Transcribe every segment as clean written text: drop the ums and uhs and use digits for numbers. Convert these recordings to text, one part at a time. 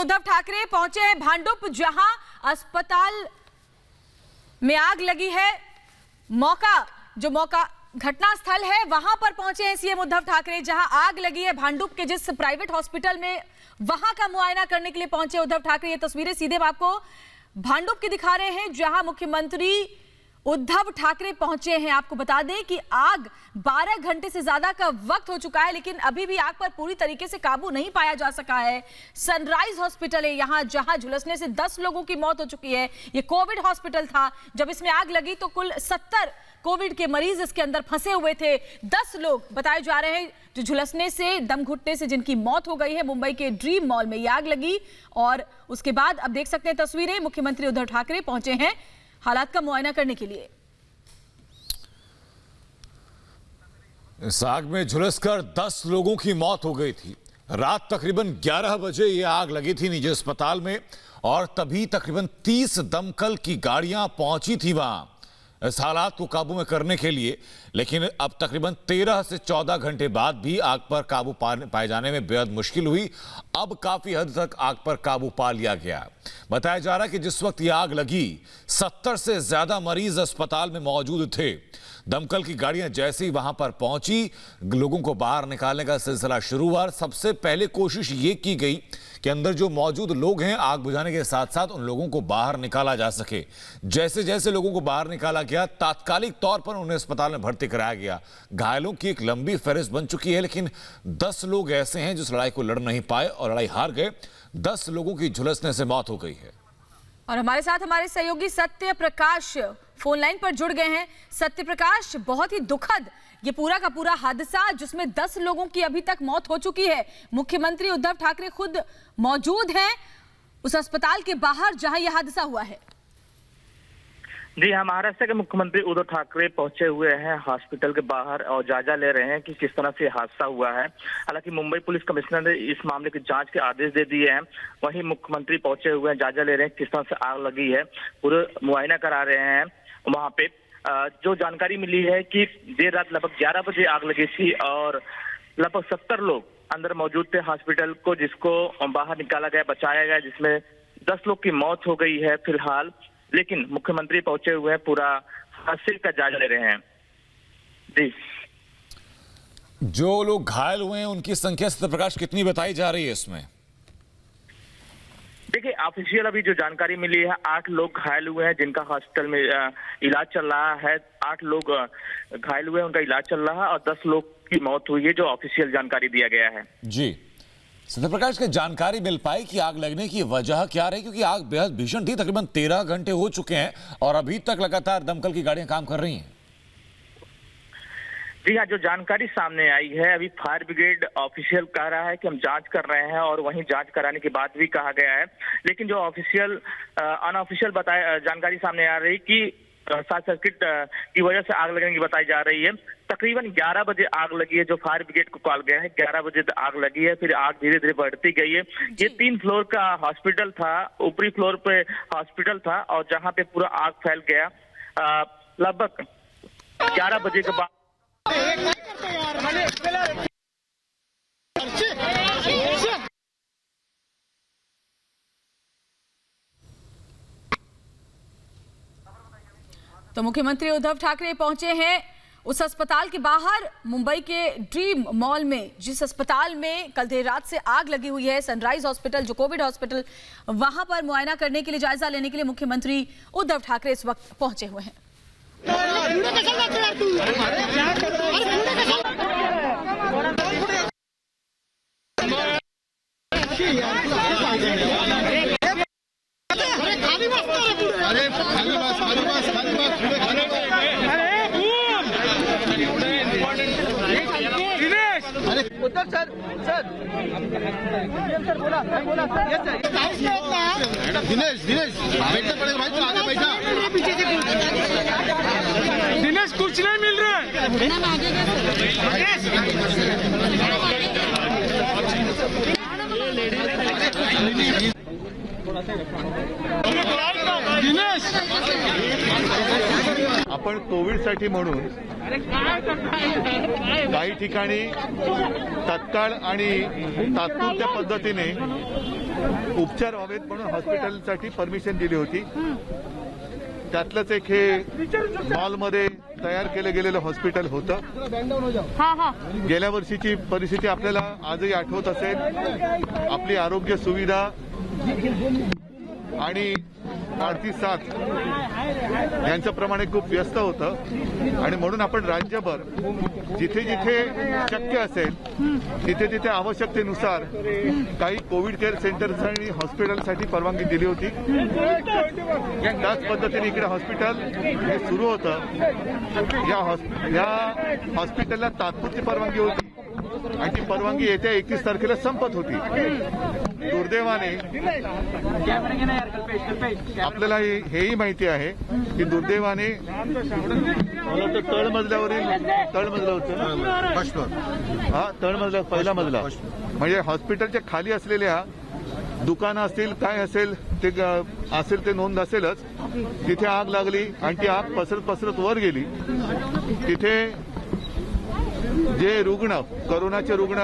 उद्धव ठाकरे पहुंचे हैं भांडुप, जहां अस्पताल में आग लगी है। मौका घटना स्थल है, वहां पर पहुंचे हैं सीएम उद्धव ठाकरे, जहां आग लगी है भांडुप के जिस प्राइवेट हॉस्पिटल में, वहां का मुआयना करने के लिए पहुंचे उद्धव ठाकरे। ये तस्वीरें सीधे आपको भांडुप की दिखा रहे हैं, जहां मुख्यमंत्री उद्धव ठाकरे पहुंचे हैं। आपको बता दें कि आग 12 घंटे से ज्यादा का वक्त हो चुका है, लेकिन अभी भी आग पर पूरी तरीके से काबू नहीं पाया जा सका है। सनराइज हॉस्पिटल है यहां, जहां झुलसने से 10 लोगों की मौत हो चुकी है। ये कोविड हॉस्पिटल था। जब इसमें आग लगी तो कुल 70 कोविड के मरीज इसके अंदर फंसे हुए थे। 10 लोग बताए जा रहे हैं जो झुलसने से, दम घुटने से जिनकी मौत हो गई है। मुंबई के ड्रीम मॉल में ये आग लगी और उसके बाद अब देख सकते हैं तस्वीरें, मुख्यमंत्री उद्धव ठाकरे पहुंचे हैं हालात का मुआयना करने के लिए। इस आग में झुलसकर 10 लोगों की मौत हो गई थी। रात तकरीबन 11 बजे ये आग लगी थी निजी अस्पताल में और तभी तकरीबन 30 दमकल की गाड़ियां पहुंची थी वहां इस हालात को काबू में करने के लिए। लेकिन अब तकरीबन 13 से 14 घंटे बाद भी आग पर काबू पाए जाने में बेहद मुश्किल हुई। अब काफी हद तक आग पर काबू पा लिया गया। बताया जा रहा है कि जिस वक्त ये आग लगी 70 से ज्यादा मरीज अस्पताल में मौजूद थे। दमकल की गाड़ियां जैसे ही वहां पर पहुंची, लोगों को बाहर निकालने का सिलसिला शुरू हुआ। सबसे पहले कोशिश ये की गई कि अंदर जो मौजूद लोग हैं, आग बुझाने के साथ साथ उन लोगों को बाहर निकाला जा सके। जैसे जैसे लोगों को बाहर निकाला गया, तात्कालिक तौर पर उन्हें अस्पताल में भर्ती कराया गया। घायलों की एक लंबी फहरिस्त बन चुकी है, लेकिन 10 लोग ऐसे हैं जो इस लड़ाई को लड़ नहीं पाए और लड़ाई हार गए। 10 लोगों की झुलसने से मौत हो गई है। और हमारे साथ हमारे सहयोगी सत्य प्रकाश फोन लाइन पर जुड़ गए हैं। सत्य प्रकाश, बहुत ही दुखद ये पूरा का पूरा हादसा, जिसमें 10 लोगों की अभी तक मौत हो चुकी है। मुख्यमंत्री उद्धव ठाकरे खुद मौजूद हैं उस अस्पताल के बाहर जहां यह हादसा हुआ है। जी हाँ, महाराष्ट्र के मुख्यमंत्री उद्धव ठाकरे पहुंचे हुए हैं हॉस्पिटल के बाहर और जायजा ले रहे हैं कि किस तरह से हादसा हुआ है। हालांकि मुंबई पुलिस कमिश्नर ने इस मामले की जांच के आदेश दे दिए हैं। वहीं मुख्यमंत्री पहुंचे हुए हैं, जायजा ले रहे हैं किस तरह से आग लगी है, पूरे मुआयना करा रहे हैं। वहां पे जो जानकारी मिली है कि देर रात लगभग 11 बजे आग लगी थी और लगभग 70 लोग अंदर मौजूद थे हॉस्पिटल को, जिसको बाहर निकाला गया, बचाया गया, जिसमें 10 लोग की मौत हो गई है फिलहाल। लेकिन मुख्यमंत्री पहुंचे हुए हैं, पूरा हादसे का जायजा ले रहे हैं। जी, जो लोग घायल हुए हैं उनकी संख्या सत्यप्रकाश कितनी बताई जा रही है इसमें? देखिए, ऑफिशियल अभी जो जानकारी मिली है 8 लोग घायल हुए हैं जिनका हॉस्पिटल में इलाज चल रहा है। 8 लोग घायल हुए हैं, उनका इलाज चल रहा है और 10 लोग की मौत हुई है, जो ऑफिशियल जानकारी दिया गया है। जी, सत्यप्रकाश की जानकारी मिल पाई कि आग लगने की वजह क्या रही, क्योंकि आग बेहद भीषण थी। तकरीबन 13 घंटे हो चुके हैं और अभी तक लगातार दमकल की गाड़ियां काम कर रही हैं। जी हाँ, जो जानकारी सामने आई है, अभी फायर ब्रिगेड ऑफिशियल कह रहा है कि हम जांच कर रहे हैं और वहीं जांच कराने के बाद भी कहा गया है। लेकिन जो ऑफिशियल अनऑफिशियल जानकारी सामने आ रही कि शॉर्ट सर्किट की वजह से आग लगने की बताई जा रही है। तकरीबन 11 बजे आग लगी है, जो फायर ब्रिगेड को कॉल गया है। 11 बजे तक आग लगी है, फिर आग धीरे धीरे बढ़ती गई है। ये 3 फ्लोर का हॉस्पिटल था, ऊपरी फ्लोर पे हॉस्पिटल था और जहां पे पूरा आग फैल गया। लगभग 11 बजे के बाद तो मुख्यमंत्री उद्धव ठाकरे पहुंचे हैं उस अस्पताल के बाहर, मुंबई के ड्रीम मॉल में, जिस अस्पताल में कल देर रात से आग लगी हुई है। सनराइज हॉस्पिटल, जो कोविड हॉस्पिटल, वहां पर मुआयना करने के लिए, जायजा लेने के लिए मुख्यमंत्री उद्धव ठाकरे इस वक्त पहुंचे हुए हैं। उद्धव सर बोला दिनेश बैठना पड़ेगा भाई, तो आगे बैठा। दिनेश कुछ नहीं मिल रहा दिनेश। आपण कोविडसाठी म्हणून काही ठिकाणी तत्काळ आणि तात्पुरत्या पद्धतीने उपचार व्हावेत म्हणून हॉस्पिटलसाठी परमिशन दिली होती. त्यातलंच एक हे मॉलमध्ये तयार केलं गेलेलं हॉस्पिटल होतं. गेल्या वर्षीची परिस्थिती आपल्याला आजही आठवत असेल. आपली आरोग्य सुविधा आणि वाढती साथ यांच्या प्रमाणे खूप व्यस्त होतं आणि म्हणून आपण राज्यभर जिथे जिथे शक्य असेल तिथे तिथे आवश्यकतेनुसार काही कोविड केअर सेंटर्स आणि हॉस्पिटलसाठी परवानगी दिली होती. त्याच पद्धतीने इकडे हॉस्पिटल हे सुरू होतं. या हॉस्पिटलला तात्पुरती परवानगी होती आणि ती परवानगी येत्या 31 तारखेला संपत होती. दुर्दैवाने आपल्याला हेही माहिती आहे की दुर्दैवाने मला वाटतं तळमजला पहिला मजला म्हणजे हॉस्पिटलच्या खाली असलेल्या दुकानं असतील काय असेल ते नोंद असेलच. तिथे आग लागली आणि ती आग पसरत वर गेली. तिथे जे रुग्ण कोरोनाचे रुग्ण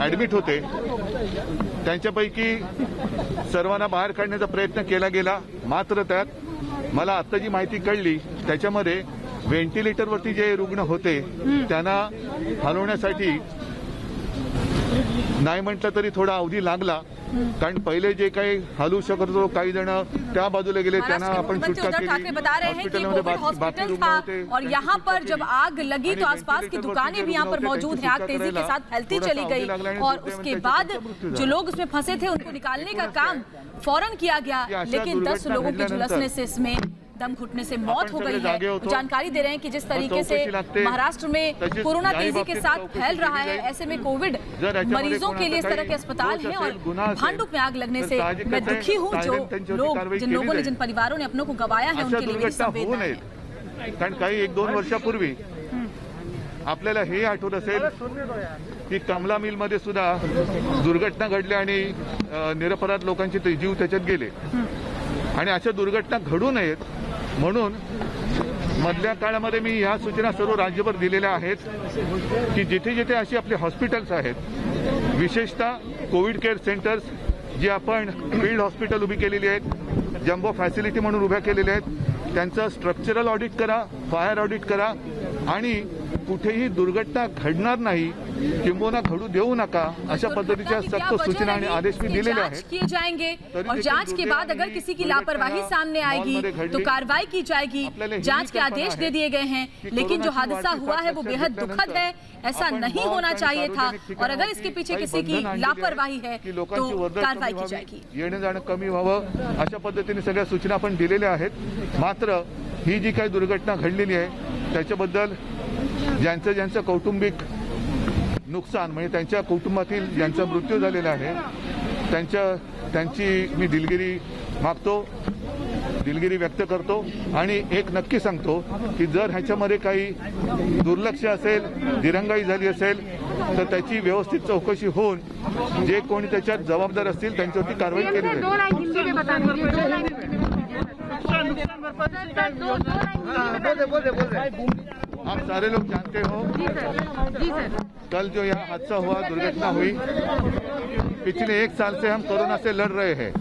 ऍडमिट होते त्यांच्यापैकी सर्वांना बाहेर काढण्याचा प्रयत्न केला गेला. मात्र त्यात मला आता जी माहिती कळली त्याच्यामध्ये व्हेंटिलेटरवरती जे रुग्ण होते त्यांना हलवण्यासाठी नाही म्हटलं तरी थोडा अवधी लागला. कारण पहिले जे काही हलवू शकत होतो काही जण त्या बाजूला गेले त्यांना आपण सुटका केली. ठाकरे बता रहे हैं कि कोविड हॉस्पिटल था और यहाँ पर जब आग लगी तो आसपास की दुकानें भी यहाँ पर मौजूद हैं. आग तेजी के साथ फैलती चली गई और उसके बाद जो लोग उसमें फंसे थे उनको निकालने का काम फौरन किया गया. लेकिन 10 लोगों के झुलसने से इसमें दम घुटने से मौत हो गई है. जानकारी दे रहे हैं कि जिस तरीके से महाराष्ट्र में कोरोना तेजी के साथ फैल रहा है ऐसे में कोविड मरीजों के लिए इस तरह के अस्पताल हैं और भांडुप में आग लगने से मैं दुखी हूं. जिन लोगों ने जिन परिवारों ने अपनों को गंवाया है उनके लिए मेरी संवेदना है. कारण काही 1-2 वर्षापूर्वी आपल्याला हे आठवत असेल की कमला मिलमध्ये सुद्धा दुर्घटना घडल्या आणि निरपराध लोकांचे जीव त्याच्यात गेले. आणि अशा दुर्घटना घडू नयेत म्हणून मधल्या काळामध्ये मी ह्या सूचना सर्व राज्यभर दिलेल्या आहेत की जिथे जिथे अशी आपले हॉस्पिटल्स आहेत विशेषतः कोविड केअर सेंटर्स जी आपण फील्ड हॉस्पिटल उभी केलेली आहेत जम्बो फॅसिलिटी म्हणून उभ्या केलेल्या आहेत त्यांचं स्ट्रक्चरल ऑडिट करा फायर ऑडिट करा आणि कुठेही दुर्घटना घडणार नाही किंबहुना घडू देऊ नका अशा पद्धतीच्या सक्त सूचना आणि आदेश मी दिलेले आहेत. किए जाएंगे और जांच के बाद अगर किसी की लापरवाही सामने आएगी तो कार्रवाई की जाएगी. जांच के आदेश दे दिए गए हैं लेकिन जो हादसा हुआ है वो बेहद दुखद है. ऐसा नहीं होना चाहिए था और अगर इसके पीछे किसी की लापरवाही है तो कार्रवाई की जाएगी. येणं जाणं कमी व्हावं अशा पद्धतीने सगळ्या सूचना आपण दिलेल्या आहेत. मात्र ही जी काही दुर्घटना घडलेली आहे त्याच्याबद्दल ज्यांचं कौटुंबिक नुकसान म्हणजे त्यांच्या कुटुंबातील ज्यांचा मृत्यू झालेला आहे त्यांची मी दिलगिरी व्यक्त करतो आणि एक नक्की सांगतो की जर ह्याच्यामध्ये काही दुर्लक्ष असेल दिरंगाई झाली असेल तर त्याची व्यवस्थित चौकशी होऊन जे कोणी त्याच्यात जबाबदार असतील त्यांच्यावरती कारवाई केली जाईल. आप सारे लोग जानते हो कल जो यहाँ हादसा हुआ दुर्घटना हुई पिछले 1 साल से हम कोरोना से लड़ रहे हैं.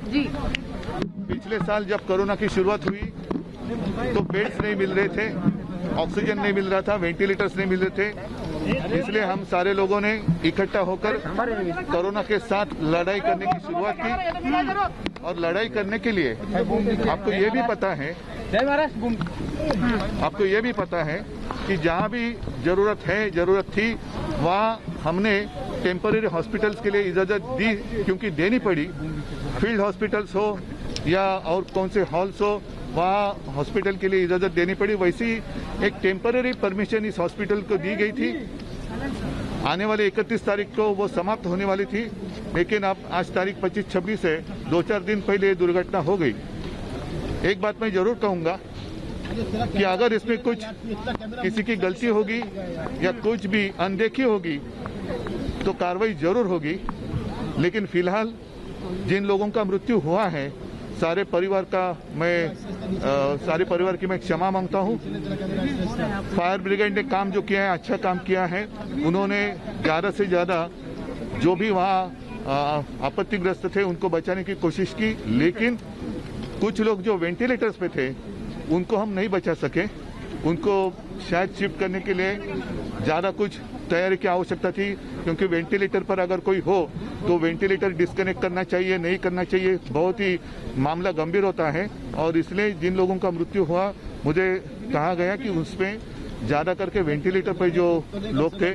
पिछले साल जब कोरोना की शुरुआत हुई तो बेड्स नहीं मिल रहे थे ऑक्सीजन नहीं मिल रहा था वेंटिलेटर्स नहीं मिल रहे थे. इसलिए हम सारे लोगों ने इकट्ठा होकर कोरोना के साथ लड़ाई करने की शुरुआत की और लड़ाई करने के लिए आपको ये भी पता है कि जहाँ भी जरूरत थी वहाँ हमने टेम्पररी हॉस्पिटल्स के लिए इजाज़त दी क्योंकि देनी पड़ी. फील्ड हॉस्पिटल्स हो या और कौन से हॉल्स हो वहाँ हॉस्पिटल के लिए इजाज़त देनी पड़ी. वैसी एक टेम्पररी परमिशन इस हॉस्पिटल को दी गई थी. आने वाले 31 तारीख को वो समाप्त होने वाली थी लेकिन अब आज तारीख 25-26 है 2-4 दिन पहले दुर्घटना हो गई. एक बात मैं जरूर कहूँगा कि अगर इसमें कुछ किसी की गलती होगी या कुछ भी अनदेखी होगी तो कार्रवाई जरूर होगी. लेकिन फिलहाल जिन लोगों का मृत्यु हुआ है सारे परिवार की मैं क्षमा मांगता हूं. फायर ब्रिगेड ने काम जो किया है अच्छा काम किया है. उन्होंने 11 से ज़्यादा जो भी वहाँ आपत्तिग्रस्त थे उनको बचाने की कोशिश की, लेकिन कुछ लोग जो वेंटिलेटर्स पे थे उनको हम नहीं बचा सके। उनको शायद शिफ्ट करने के लिए ज़्यादा कुछ तैयारी की आवश्यकता थी, क्योंकि वेंटिलेटर पर अगर कोई हो तो वेंटिलेटर डिस्कनेक्ट करना चाहिए, नहीं करना चाहिए, बहुत ही मामला गंभीर होता है। और इसलिए जिन लोगों का मृत्यु हुआ, मुझे कहा गया कि उसमें ज़्यादा करके वेंटिलेटर पर जो लोग थे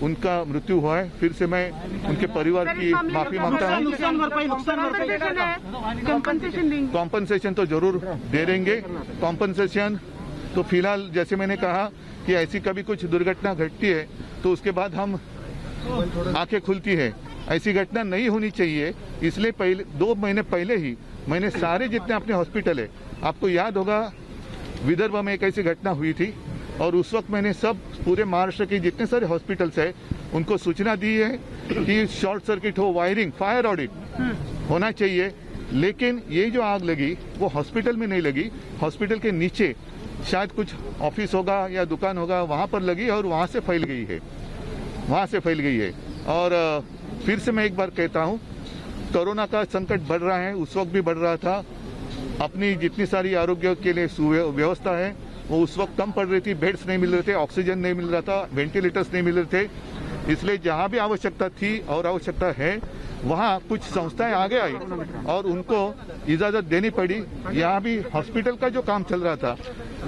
उनका मृत्यु हुआ है। फिर से मैं उनके परिवार की माफी मांगता हूँ। कॉम्पनसेशन तो जरूर दे देंगे। कॉम्पनसेशन तो फिलहाल जैसे मैंने कहा कि ऐसी कभी कुछ दुर्घटना घटती है तो उसके बाद हम आंखें खुलती है। ऐसी घटना नहीं होनी चाहिए, इसलिए पहले 2 महीने पहले ही मैंने सारे जितने अपने हॉस्पिटल है, आपको याद होगा विदर्भ में एक ऐसी घटना हुई थी और उस वक्त मैंने सब पूरे महाराष्ट्र के जितने सारे हॉस्पिटल्स है उनको सूचना दी है कि शॉर्ट सर्किट हो, वायरिंग, फायर ऑडिट होना चाहिए। लेकिन ये जो आग लगी वो हॉस्पिटल में नहीं लगी, हॉस्पिटल के नीचे शायद कुछ ऑफिस होगा या दुकान होगा, वहाँ पर लगी और वहाँ से फैल गई है। और फिर से मैं एक बार कहता हूँ, कोरोना का संकट बढ़ रहा है, उस वक्त भी बढ़ रहा था। अपनी जितनी सारी आरोग्य के लिए व्यवस्था है वो उस वक्त कम पड़ रही थी, बेड्स नहीं मिल रहे थे, ऑक्सीजन नहीं मिल रहा था, वेंटिलेटर्स नहीं मिल रहे थे। इसलिए जहाँ भी आवश्यकता थी और आवश्यकता है वहाँ कुछ संस्थाएं आगे आई और उनको इजाज़त देनी पड़ी। यहाँ भी हॉस्पिटल का जो काम चल रहा था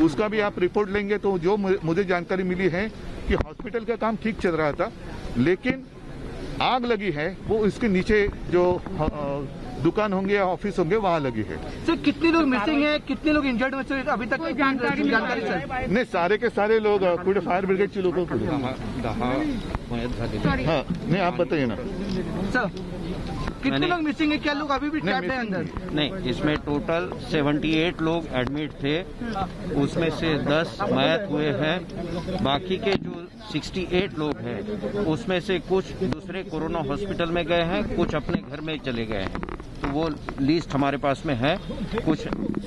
उसका भी आप रिपोर्ट लेंगे तो जो मुझे जानकारी मिली है कि हॉस्पिटल का काम ठीक चल रहा था, लेकिन आग लगी है वो इसके नीचे जो दुकान होंगे या ऑफिस होंगे वहाँ लगी है। सर कितने लोग मिसिंग हैं, कितने लोग इंजर्ड में अभी तक जानकारी नहीं, सारे के सारे लोग कुठे फायर ब्रिगेडचे लोक कुठे? हाँ, नहीं आप बताइए ना सर, कितने लोग मिसिंग है, क्या लोग अभी भी ट्रैप्ड हैं अंदर? नहीं, इसमें टोटल 78 लोग एडमिट थे, उसमें से 10 मौत हुए हैं। बाकी के जो 68 लोग हैं उसमें से कुछ दूसरे कोरोना हॉस्पिटल में गए हैं, कुछ अपने घर में चले गए हैं। तो वो लिस्ट हमारे पास में है, कुछ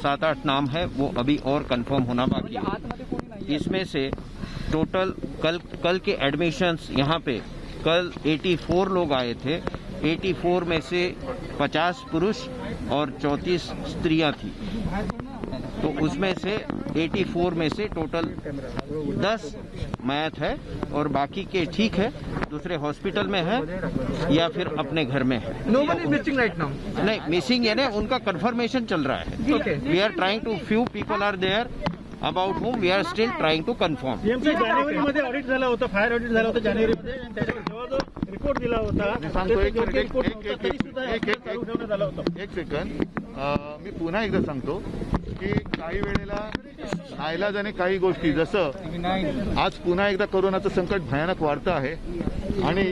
7-8 नाम है, वो अभी और कंफर्म होना बाकी है। इसमें से टोटल कल के एडमिशन्स यहाँ पे कल 84 लोग आए थे। 84 में से 50 पुरुष और 34 स्त्रियां थी। तो उसमें से 84 में से टोटल 10 मौत है और बाकी के ठीक है, दूसरे हॉस्पिटल में है या फिर अपने घर में है। No one is missing right now? नहीं, मिसिंग है ना, उनका कंफर्मेशन चल रहा है। We are trying to few people are there about whom we are still trying to confirm. जानेवारीमध्ये ऑडिट झाला होता, फायर ऑडिट झाला होता जानेवारीमध्ये, आणि त्याच्यावर जेव्हा जो रिपोर्ट दिला होता एक सेकंड, मी पुन्हा एकदा सांगतो की काही वेळेला नाईलाजाने काही गोष्टी, जसं आज पुन्हा एकदा कोरोनाचं संकट भयानक वाढतं आहे आणि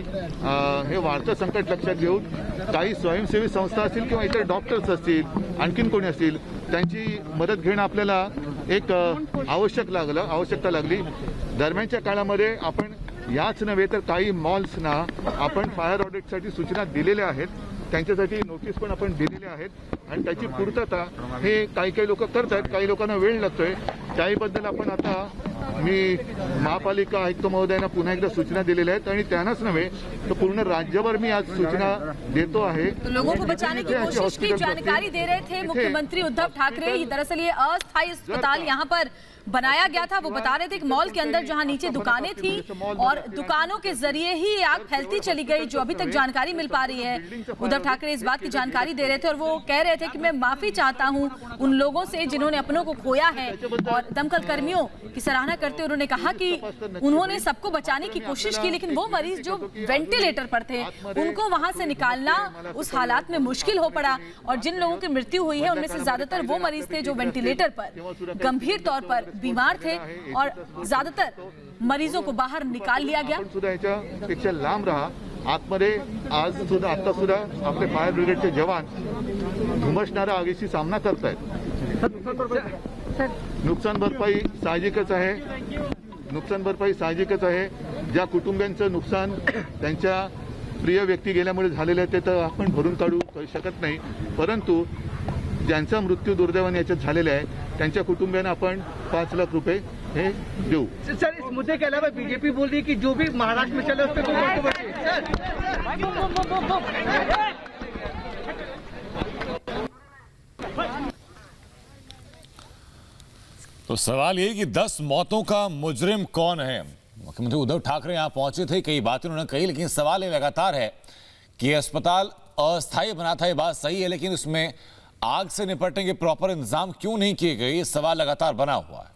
हे वाढतं संकट लक्षात घेऊन काही स्वयंसेवी संस्था असतील किंवा इतर डॉक्टर्स असतील, आणखीन कोणी असतील, त्यांची मदत घेणं आपल्याला एक आवश्यकता लागली। दरम्यानच्या काळामध्ये आपण याच नव्हे तर काही मॉल्सना आपण फायर ऑडिटसाठी सूचना दिलेल्या आहेत, त्यांच्यासाठी नोटीस पण आपण दिलेल्या आहेत आणि त्याची पूर्तता हे काही लोक करत आहेत, काही लोकांना वेळ लागतोय। त्याबद्दल आपण आता मी महापालिका आयुक्त महोदयांना पुन्हा एकदा सूचना दिलेल्या आहेत आणि त्यांनाच नव्हे तर पूर्ण राज्यभर मी आज सूचना देतो आहे। तो लोगों को बचाने की कोशिश की जानकारी दे रहे थे मुख्यमंत्री उद्धव ठाकरे। दरअसल ये अस्थायी अस्पताल यहाँ पर बनाया गया था। वो बता रहे थे कि मॉल के अंदर जहां नीचे दुकानें थी और दुकानों के जरिए ही आग फैलती चली गई, जो अभी तक जानकारी मिल पा रही है। उद्धव ठाकरे इस बात की जानकारी दे रहे थे और वो कह रहे थे कि मैं माफी चाहता हूं उन लोगों से जिन्होंने अपनों को खोया है। और दमकल कर्मियों की सराहना करते हुए उन्होंने कहा कि उन्होंने सबको बचाने की कोशिश की, लेकिन वो मरीज जो वेंटिलेटर पर थे उनको वहां से निकालना उस हालात में मुश्किल हो पड़ा। और जिन लोगों की मृत्यु हुई है उनमें से ज्यादातर वो मरीज थे जो वेंटिलेटर पर गंभीर तौर पर बीमार थे और ज्यादातर मरीजों को बाहर निकाल लिया गया। आपण सुद्धा याच्यापेक्षा लांब राहा। आतमध्ये आज सुद्धा आता सुद्धा आपले फायर ब्रिगेडचे जवान धुमसणाऱ्या आगीशी सामना करतायत। नुकसान भरपाई साहजिकच आहे। ज्या कुटुंबियांचं नुकसान त्यांच्या प्रिय व्यक्ती गेल्यामुळे झालेलं आहे ते तर आपण भरून काढू शकत नाही, परंतु ज्यांचा मृत्यू दुर्दैवाने याच्यात झालेला आहे त्यांच्या कुटुंबियांना आपण 5 लाख रुपये है ड्यू। सर इस मुद्दे के अलावा बीजेपी बोल रही है कि जो भी महाराष्ट्र में चले उस पर कोई कंट्रोवर्सी तो सवाल ये कि 10 मौतों का मुजरिम कौन है। मुख्यमंत्री उद्धव ठाकरे यहां पहुंचे थे, कई बातें उन्होंने कही, लेकिन सवाल ये लगातार है कि अस्पताल अस्थायी बना था, ये बात सही है, लेकिन उसमें आग से निपटने के प्रॉपर इंतजाम क्यों नहीं किए गए, ये सवाल लगातार बना हुआ है।